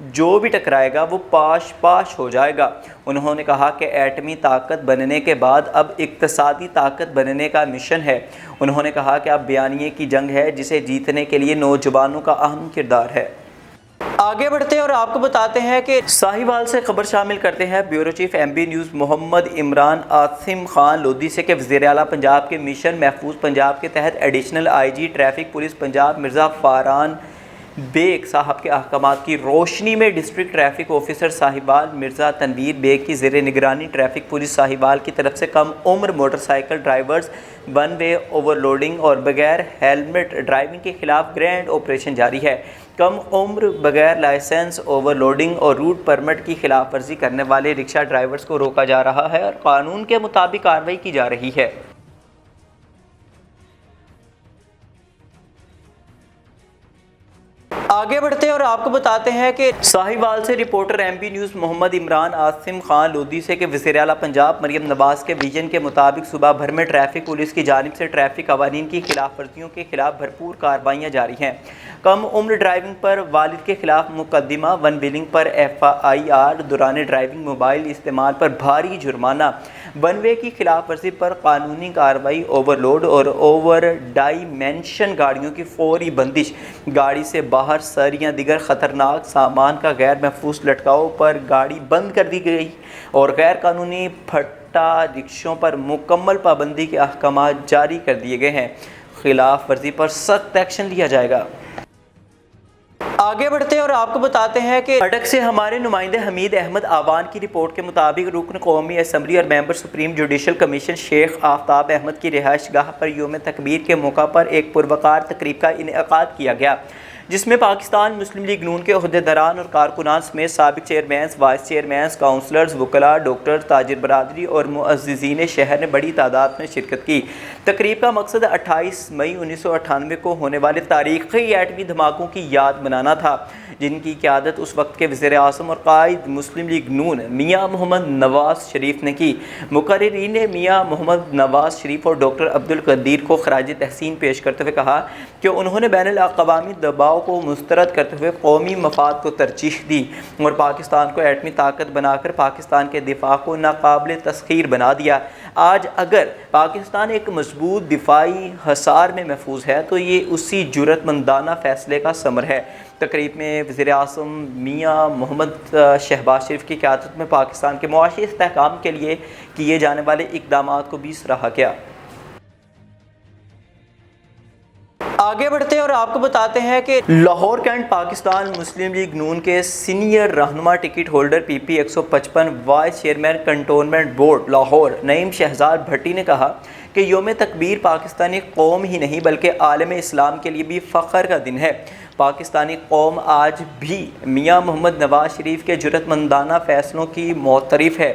جو بھی ٹکرائے گا وہ پاش پاش ہو جائے گا۔ انہوں نے کہا کہ ایٹمی طاقت بننے کے بعد اب اقتصادی طاقت بننے کا مشن ہے۔ انہوں نے کہا کہ اب بیانیے کی جنگ ہے جسے جیتنے کے لیے نوجوانوں کا اہم کردار ہے۔ آگے بڑھتے ہیں اور آپ کو بتاتے ہیں کہ ساہیوال سے خبر شامل کرتے ہیں bureau chief M B news Muhammad Imran Asim Khan Lodhi سے کہ وزیر اعلیٰ پنجاب کے مشن محفوظ پنجاب کے تحت additional I G traffic police Punjab Mirza Faran Baig Sahib کے احکامات کی روشنی میں district traffic officer Sahiwal Mirza Tanveer Baig کی زیر نگرانی ٹریفک پولیس ساہیوال کی طرف سے کم عمر motorcycle drivers one way overloading اور بغیر ہیلمٹ ڈرائیونگ کے خلاف گرینڈ آپریشن جاری ہے۔ کم عمر بغیر لائسنس اوور لوڈنگ اور روٹ پرمٹ کی خلاف ورزی کرنے والے رکشہ ڈرائیورز کو روکا جا رہا ہے اور قانون کے مطابق کارروائی کی جا رہی ہے۔ آگے بڑھتے ہیں اور آپ کو بتاتے ہیں کہ ساہیوال سے reporter M B news Muhammad Imran Asim Khan Lodhi سے کہ وزیر اعلیٰ پنجاب مریم نواز کے ویژن کے مطابق صوبہ بھر میں ٹریفک پولیس کی جانب سے ٹریفک قوانین کی خلاف ورزیوں کے خلاف بھرپور کارروائیاں جاری ہیں۔ کم عمر ڈرائیونگ پر والد کے خلاف مقدمہ، ون ویلنگ پر ایف آئی آر، دوران ڈرائیونگ موبائل استعمال پر بھاری جرمانہ، ون وے کی خلاف ورزی پر قانونی کارروائی، اوور لوڈ اور اوور ڈائمینشن گاڑیوں کی فوری بندش، گاڑی سے باہر سر یا دیگر خطرناک سامان کا غیر محفوظ لٹکاؤ پر گاڑی بند کر دی گئی اور غیر قانونی پھٹا رکشوں پر مکمل پابندی کے احکامات جاری کر دیے گئے ہیں۔ خلاف ورزی پر سخت ایکشن لیا جائے گا۔ آگے بڑھتے ہیں اور آپ کو بتاتے ہیں کہ اٹک سے ہمارے نمائندے حمید احمد آوان کی رپورٹ کے مطابق رکن قومی اسمبلی اور ممبر سپریم جوڈیشل کمیشن شیخ آفتاب احمد کی رہائش گاہ پر یوم تکبیر کے موقع پر ایک پروقار تقریب کا انعقاد کیا گیا، جس میں پاکستان مسلم لیگ نون کے عہدیداران اور کارکنان سمیت سابق چیئرمینز، وائس چیئرمینز، کاؤنسلرز، وکلاء، ڈاکٹر، تاجر برادری اور معززین شہر نے بڑی تعداد میں شرکت کی۔ تقریب کا مقصد 28 مئی 1998 کو ہونے والے تاریخی ایٹمی دھماکوں کی یاد منانا تھا، جن کی قیادت اس وقت کے وزیر اعظم اور قائد مسلم لیگ نون میاں محمد نواز شریف نے کی۔ مقررین نے میاں محمد نواز شریف اور ڈاکٹر عبدالقدیر کو خراج تحسین پیش کرتے ہوئے کہا کہ انہوں نے بین الاقوامی دباؤ کو مسترد کرتے ہوئے قومی مفاد کو ترجیح دی اور پاکستان کو ایٹمی طاقت بنا کر پاکستان کے دفاع کو ناقابل تسخیر بنا دیا۔ آج اگر پاکستان ایک مضبوط دفاعی حصار میں محفوظ ہے تو یہ اسی جرأت مندانہ فیصلے کا ثمر ہے۔ تقریب میں وزیر اعظم میاں محمد شہباز شریف کی قیادت میں پاکستان کے معاشی استحکام کے لیے کیے جانے والے اقدامات کو بھی سراہا گیا۔ آگے بڑھتے ہیں اور آپ کو بتاتے ہیں کہ لاہور کینٹ پاکستان مسلم لیگ نون کے سینئر رہنما ticket holder P P 155 vice chairman cantonment board Lahore Naeem Shahzad Bhatti نے کہا کہ یوم تکبیر پاکستانی قوم ہی نہیں بلکہ عالم اسلام کے لیے بھی فخر کا دن ہے۔ پاکستانی قوم آج بھی میاں محمد نواز شریف کے جرأت مندانہ فیصلوں کی معترف ہے۔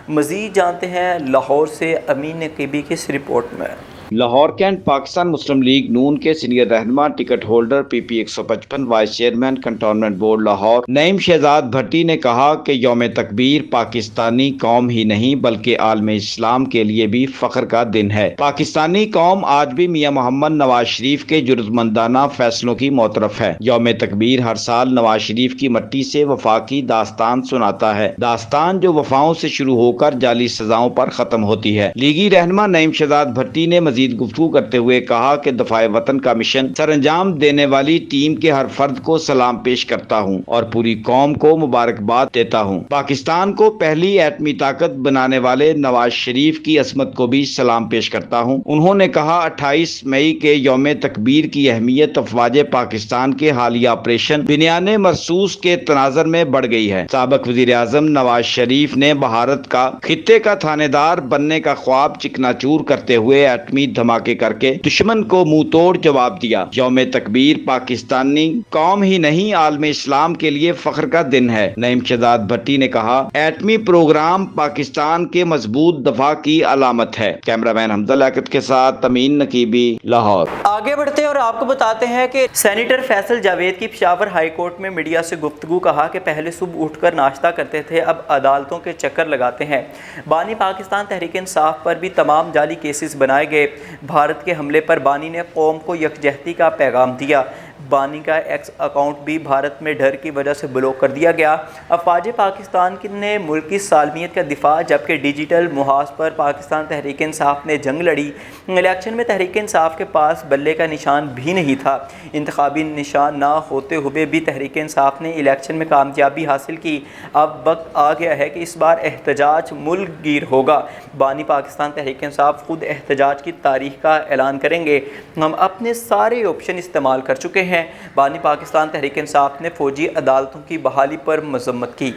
مزید جانتے ہیں لاہور سے امین نقیبی کی اس رپورٹ میں۔ لاہور کینٹ پاکستان مسلم لیگ نون کے سینئر رہنما ticket holder P P 155 vice chairman cantonment board Lahore Naeem Shahzad Bhatti نے کہا کہ یوم تکبیر پاکستانی قوم ہی نہیں بلکہ عالم اسلام کے لیے بھی فخر کا دن ہے۔ پاکستانی قوم آج بھی میاں محمد نواز شریف کے جرأتمندانہ فیصلوں کی معترف ہے۔ یوم تکبیر ہر سال نواز شریف کی مٹی سے وفا کی داستان سناتا ہے، داستان جو وفاؤں سے شروع ہو کر جعلی سزاؤں پر ختم ہوتی ہے۔ لیگی رہنما نعیم شہزاد بھٹی نے مزید گفتگو کرتے ہوئے کہا کہ دفاع وطن کا مشن سر انجام دینے والی ٹیم کے ہر فرد کو سلام پیش کرتا ہوں اور پوری قوم کو مبارکباد دیتا ہوں۔ پاکستان کو پہلی ایٹمی طاقت بنانے والے نواز شریف کی عظمت کو بھی سلام پیش کرتا ہوں۔ انہوں نے کہا 28 مئی کے یوم تکبیر کی اہمیت افواج پاکستان کے حالیہ آپریشن بنیان مرصوص کے تناظر میں بڑھ گئی ہے۔ سابق وزیر اعظم نواز شریف نے بھارت کا خطے کا تھانے دار بننے کا خواب چکناچور کرتے ہوئے ایٹمی دھماکے کر کے دشمن کو منہ توڑ جواب دیا۔ یوم تکبیر پاکستانی قوم ہی نہیں عالم اسلام کے لیے فخر کا دن ہے۔ نعیم شہزاد بھٹی نے کہا ایٹمی پروگرام پاکستان کے مضبوط دفاع کی علامت ہے۔ کیمرہ مین حمزہ لیاقت کے ساتھ امین نقیبی، لاہور۔ آگے بڑھتے ہیں اور آپ کو بتاتے ہیں کہ سینیٹر فیصل جاوید کی پشاور ہائی کورٹ میں میڈیا سے گفتگو، کہا کہ پہلے صبح اٹھ کر ناشتہ کرتے تھے، اب عدالتوں کے چکر لگاتے ہیں۔ بانی پاکستان تحریک انصاف پر بھی تمام جعلی کیسز بنائے گئے۔ بھارت کے حملے پر بانی نے قوم کو یکجہتی کا پیغام دیا۔ بانی کا ایکس اکاؤنٹ بھی بھارت میں ڈر کی وجہ سے بلاک کر دیا گیا۔ افواج پاکستان نے ملک کی سالمیت کا دفاع، جبکہ ڈیجیٹل محاذ پر پاکستان تحریک انصاف نے جنگ لڑی۔ الیکشن میں تحریک انصاف کے پاس بلے کا نشان بھی نہیں تھا۔ انتخابی نشان نہ ہوتے ہوئے بھی تحریک انصاف نے الیکشن میں کامیابی حاصل کی۔ اب وقت آ گیا ہے کہ اس بار احتجاج ملک گیر ہوگا۔ بانی پاکستان تحریک انصاف خود احتجاج کی تاریخ کا اعلان کریں گے۔ ہم اپنے سارے آپشن استعمال کر چکے ہیں۔ بانی پاکستان تحریک انصاف نے فوجی عدالتوں کی بحالی پر مذمت کی۔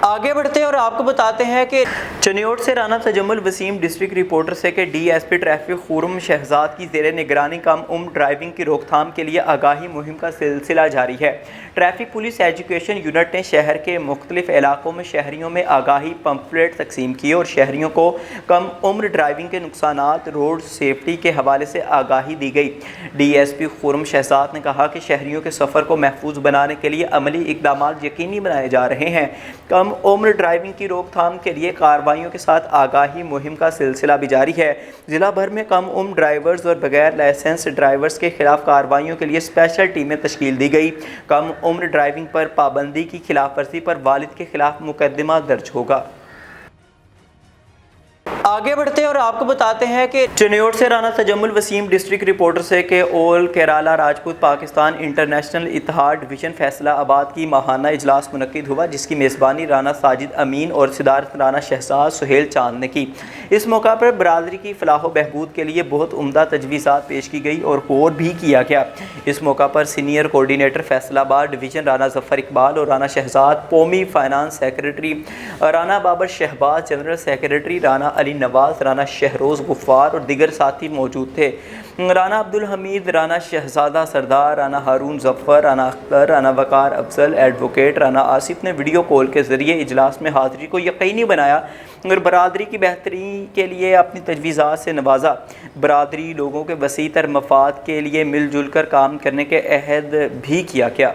آگے بڑھتے ہیں اور آپ کو بتاتے ہیں کہ چنیوٹ سے رانا تجمل وسیم ڈسٹرکٹ رپورٹر سے کہ ڈی ایس پی ٹریفک خورم شہزاد کی زیر نگرانی کم عمر ڈرائیونگ کی روک تھام کے لیے آگاہی مہم کا سلسلہ جاری ہے۔ ٹریفک پولیس ایجوکیشن یونٹ نے شہر کے مختلف علاقوں میں شہریوں میں آگاہی پمفلیٹ تقسیم کیے اور شہریوں کو کم عمر ڈرائیونگ کے نقصانات، روڈ سیفٹی کے حوالے سے آگاہی دی گئی۔ ڈی ایس پی خورم شہزاد نے کہا کہ شہریوں کے سفر کو محفوظ بنانے کے لیے عملی اقدامات یقینی بنائے جا رہے ہیں۔ کم عمر ڈرائیونگ کی روک تھام کے لیے کارروائیوں کے ساتھ آگاہی مہم کا سلسلہ بھی جاری ہے۔ ضلع بھر میں کم عمر ڈرائیورز اور بغیر لائسنس ڈرائیورز کے خلاف کارروائیوں کے لیے اسپیشل ٹیمیں تشکیل دی گئی۔ کم عمر ڈرائیونگ پر پابندی کی خلاف ورزی پر والد کے خلاف مقدمہ درج ہوگا۔ آگے بڑھتے ہیں اور آپ کو بتاتے ہیں کہ چنیوٹ سے رانا تجمل وسیم ڈسٹرکٹ رپورٹر سے کہ اول کیرالا راجپوت پاکستان انٹرنیشنل اتحاد ڈویژن فیصلہ آباد کی ماہانہ اجلاس منعقد ہوا، جس کی میزبانی رانا ساجد امین اور صدارت رانا شہزاد سہیل چاند نے کی۔ اس موقع پر برادری کی فلاح و بہبود کے لیے بہت عمدہ تجویزات پیش کی گئی اور غور بھی کیا گیا۔ اس موقع پر سینئر کوارڈینیٹر فیصلہ آباد ڈویژن رانا ظفر اقبال اور رانا شہزاد قومی finance secretary, Rana Babar Shahbaz general secretary, Rana Ali Nawaz, Rana Shahroz Ghaffar اور دیگر ساتھی موجود تھے۔ رانا عبدالحمید، رانا شہزادہ سردار، رانا ہارون ظفر، رانا اختر، رانا وقار افضل، ایڈوکیٹ رانا آصف نے ویڈیو کال کے ذریعے اجلاس میں حاضری کو یقینی بنایا اور برادری کی بہتری کے لیے اپنی تجویزات سے نوازا۔ برادری لوگوں کے وسیع تر مفاد کے لیے مل جل کر کام کرنے کے عہد بھی کیا گیا۔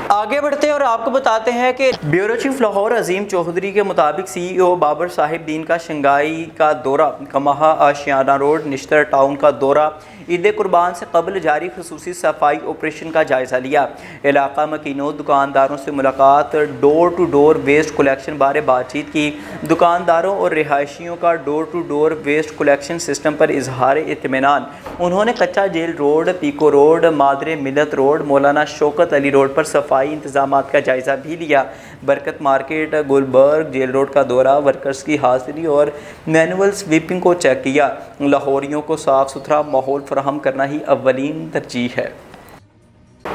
آگے بڑھتے ہیں اور آپ کو بتاتے ہیں کہ بیورو چیف لاہور عظیم چودھری کے مطابق سی ای او بابر صاحب دین کا شنگھائی کا دورہ، کماہا آشیانہ روڈ، نشتر ٹاؤن کا دورہ، عید قربان سے قبل جاری خصوصی صفائی آپریشن کا جائزہ لیا۔ علاقہ مکینوں دکانداروں سے ملاقات، door to door waste collection بارے بات چیت کی۔ دکانداروں اور رہائشیوں کا door to door waste collection system پر اظہار اطمینان۔ انہوں نے کچا جیل روڈ، پیکو روڈ، مادر ملت روڈ، مولانا شوکت علی روڈ پر صفائی انتظامات کا جائزہ بھی لیا۔ برکت مارکیٹ، گلبرگ جیل روڈ کا دورہ، ورکرز کی حاضری اور مینول سویپنگ کو چیک کیا۔ لاہوریوں کو صاف ستھرا ماحول فراہم کرنا ہی اولین ترجیح ہے۔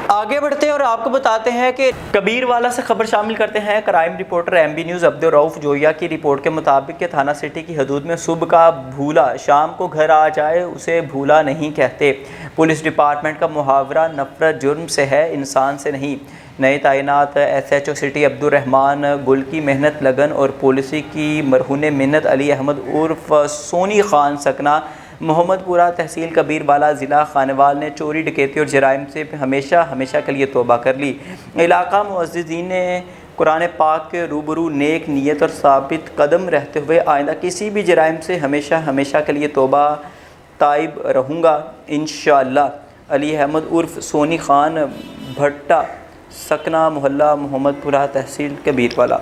آگے بڑھتے ہیں اور آپ کو بتاتے ہیں کہ کبیر والا سے خبر شامل کرتے ہیں۔ Crime reporter M B news Abdul Rauf Joya کی رپورٹ کے مطابق کہ تھانہ سٹی کی حدود میں صبح کا بھولا شام کو گھر آ جائے اسے بھولا نہیں کہتے۔ پولیس ڈپارٹمنٹ کا محاورہ نفرت جرم سے ہے، انسان سے نہیں۔ نئے تعینات S H O city Abdul Rehman Gill کی محنت، لگن اور پالیسی کی مرہون منت علی احمد عرف سونی خان سکنہ محمد پورہ تحصیل کبیر والا ضلع خانوال نے چوری ڈکیتی اور جرائم سے ہمیشہ کے لیے توبہ کر لی۔ علاقہ معززین نے قرآن پاک کے روبرو نیک نیت اور ثابت قدم رہتے ہوئے آئندہ کسی بھی جرائم سے ہمیشہ کے لیے توبہ تائب رہوں گا انشاءاللہ۔ علی احمد عرف سونی خان، بھٹا سکنہ محلہ محمد پورہ تحصیل کبیر والا۔